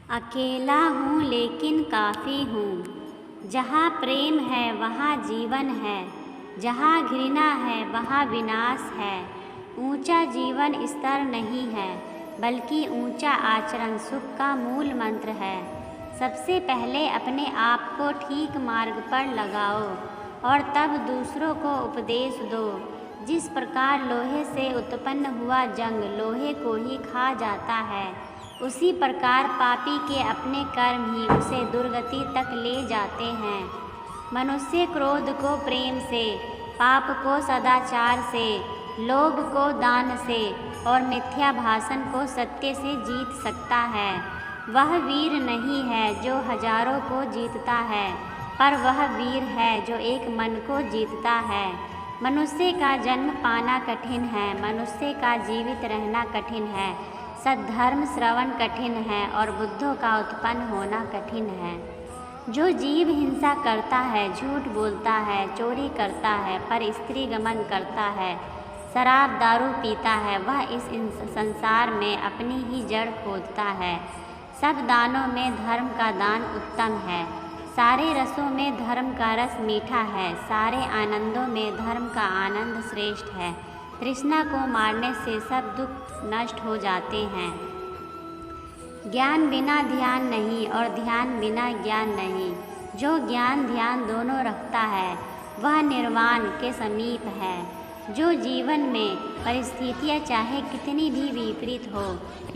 अकेला हूँ लेकिन काफ़ी हूँ। जहाँ प्रेम है वहाँ जीवन है, जहाँ घृणा है वहाँ विनाश है। ऊंचा जीवन स्तर नहीं है, बल्कि ऊंचा आचरण सुख का मूल मंत्र है। सबसे पहले अपने आप को ठीक मार्ग पर लगाओ और तब दूसरों को उपदेश दो। जिस प्रकार लोहे से उत्पन्न हुआ जंग लोहे को ही खा जाता है, उसी प्रकार पापी के अपने कर्म ही उसे दुर्गति तक ले जाते हैं। मनुष्य क्रोध को प्रेम से, पाप को सदाचार से, लोभ को दान से और मिथ्या भाषण को सत्य से जीत सकता है। वह वीर नहीं है जो हजारों को जीतता है, पर वह वीर है जो एक मन को जीतता है। मनुष्य का जन्म पाना कठिन है, मनुष्य का जीवित रहना कठिन है, सद्धर्म श्रवण कठिन है और बुद्धों का उत्पन्न होना कठिन है। जो जीव हिंसा करता है, झूठ बोलता है, चोरी करता है, पर स्त्री गमन करता है, शराब दारू पीता है, वह इस संसार में अपनी ही जड़ खोदता है। सब दानों में धर्म का दान उत्तम है, सारे रसों में धर्म का रस मीठा है, सारे आनंदों में धर्म का आनंद श्रेष्ठ है। तृष्णा को मारने से सब दुख नष्ट हो जाते हैं। ज्ञान बिना ध्यान नहीं और ध्यान बिना ज्ञान नहीं। जो ज्ञान ध्यान दोनों रखता है वह निर्वाण के समीप है। जो जीवन में परिस्थितियाँ चाहे कितनी भी विपरीत हो,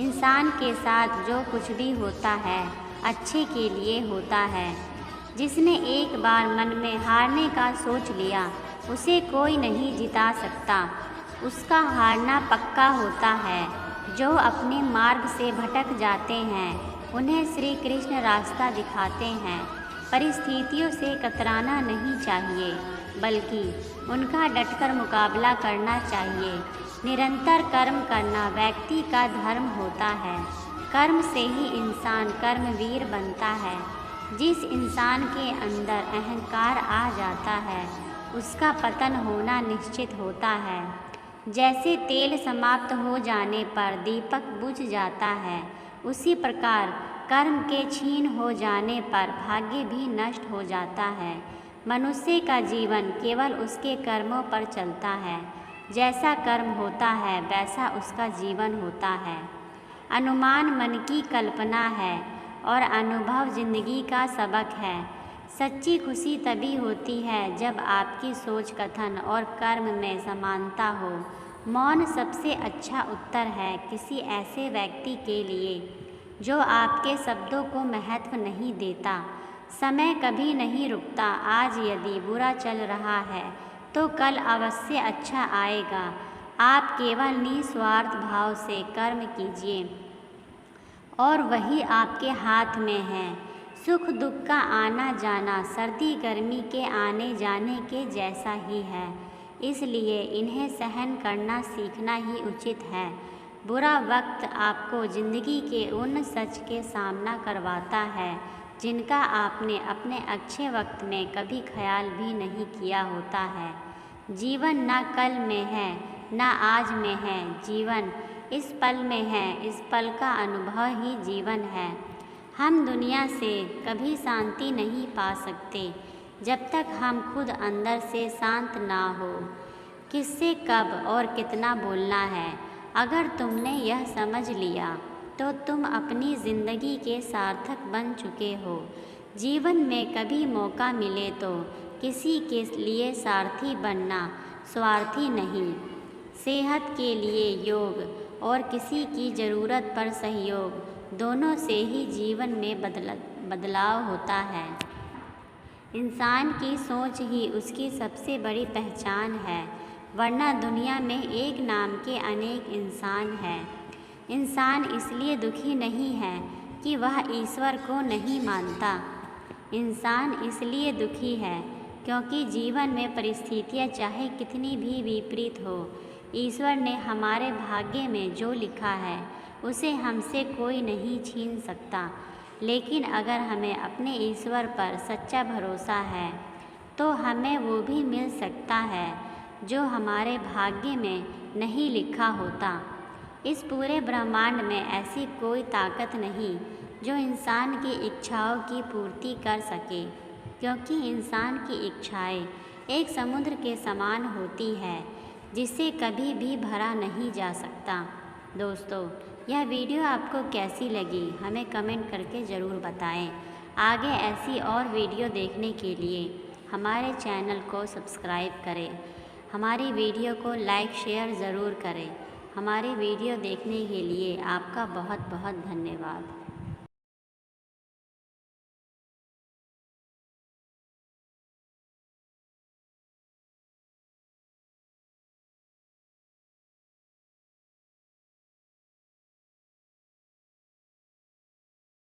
इंसान के साथ जो कुछ भी होता है अच्छे के लिए होता है। जिसने एक बार मन में हारने का सोच लिया, उसे कोई नहीं जिता सकता। उसका हारना पक्का होता है। जो अपने मार्ग से भटक जाते हैं, उन्हें श्री कृष्ण रास्ता दिखाते हैं। परिस्थितियों से कतराना नहीं चाहिए, बल्कि उनका डटकर मुकाबला करना चाहिए। निरंतर कर्म करना व्यक्ति का धर्म होता है। कर्म से ही इंसान कर्मवीर बनता है। जिस इंसान के अंदर अहंकार आ जाता है, उसका पतन होना निश्चित होता है। जैसे तेल समाप्त हो जाने पर दीपक बुझ जाता है, उसी प्रकार कर्म के क्षीण हो जाने पर भाग्य भी नष्ट हो जाता है। मनुष्य का जीवन केवल उसके कर्मों पर चलता है। जैसा कर्म होता है वैसा उसका जीवन होता है। अनुमान मन की कल्पना है और अनुभव जिंदगी का सबक है। सच्ची खुशी तभी होती है जब आपकी सोच, कथन और कर्म में समानता हो। मौन सबसे अच्छा उत्तर है किसी ऐसे व्यक्ति के लिए जो आपके शब्दों को महत्व नहीं देता। समय कभी नहीं रुकता। आज यदि बुरा चल रहा है तो कल अवश्य अच्छा आएगा। आप केवल निस्वार्थ भाव से कर्म कीजिए और वही आपके हाथ में है। सुख दुख का आना जाना सर्दी गर्मी के आने जाने के जैसा ही है, इसलिए इन्हें सहन करना सीखना ही उचित है। बुरा वक्त आपको जिंदगी के उन सच के सामना करवाता है जिनका आपने अपने अच्छे वक्त में कभी ख्याल भी नहीं किया होता है। जीवन ना कल में है ना आज में है, जीवन इस पल में है। इस पल का अनुभव ही जीवन है। हम दुनिया से कभी शांति नहीं पा सकते जब तक हम खुद अंदर से शांत ना हो। किससे कब और कितना बोलना है, अगर तुमने यह समझ लिया तो तुम अपनी ज़िंदगी के सार्थक बन चुके हो। जीवन में कभी मौका मिले तो किसी के लिए सारथी बनना, स्वार्थी नहीं। सेहत के लिए योग और किसी की ज़रूरत पर सहयोग, दोनों से ही जीवन में बदलाव होता है। इंसान की सोच ही उसकी सबसे बड़ी पहचान है, वरना दुनिया में एक नाम के अनेक इंसान हैं। इंसान इसलिए दुखी नहीं है कि वह ईश्वर को नहीं मानता। इंसान इसलिए दुखी है क्योंकि जीवन में परिस्थितियाँ चाहे कितनी भी विपरीत हो, ईश्वर ने हमारे भाग्य में जो लिखा है उसे हमसे कोई नहीं छीन सकता। लेकिन अगर हमें अपने ईश्वर पर सच्चा भरोसा है तो हमें वो भी मिल सकता है जो हमारे भाग्य में नहीं लिखा होता। इस पूरे ब्रह्मांड में ऐसी कोई ताकत नहीं जो इंसान की इच्छाओं की पूर्ति कर सके, क्योंकि इंसान की इच्छाएं एक समुद्र के समान होती है जिसे कभी भी भरा नहीं जा सकता। दोस्तों, यह वीडियो आपको कैसी लगी हमें कमेंट करके ज़रूर बताएं। आगे ऐसी और वीडियो देखने के लिए हमारे चैनल को सब्सक्राइब करें। हमारी वीडियो को लाइक शेयर ज़रूर करें। हमारी वीडियो देखने के लिए आपका बहुत बहुत धन्यवाद।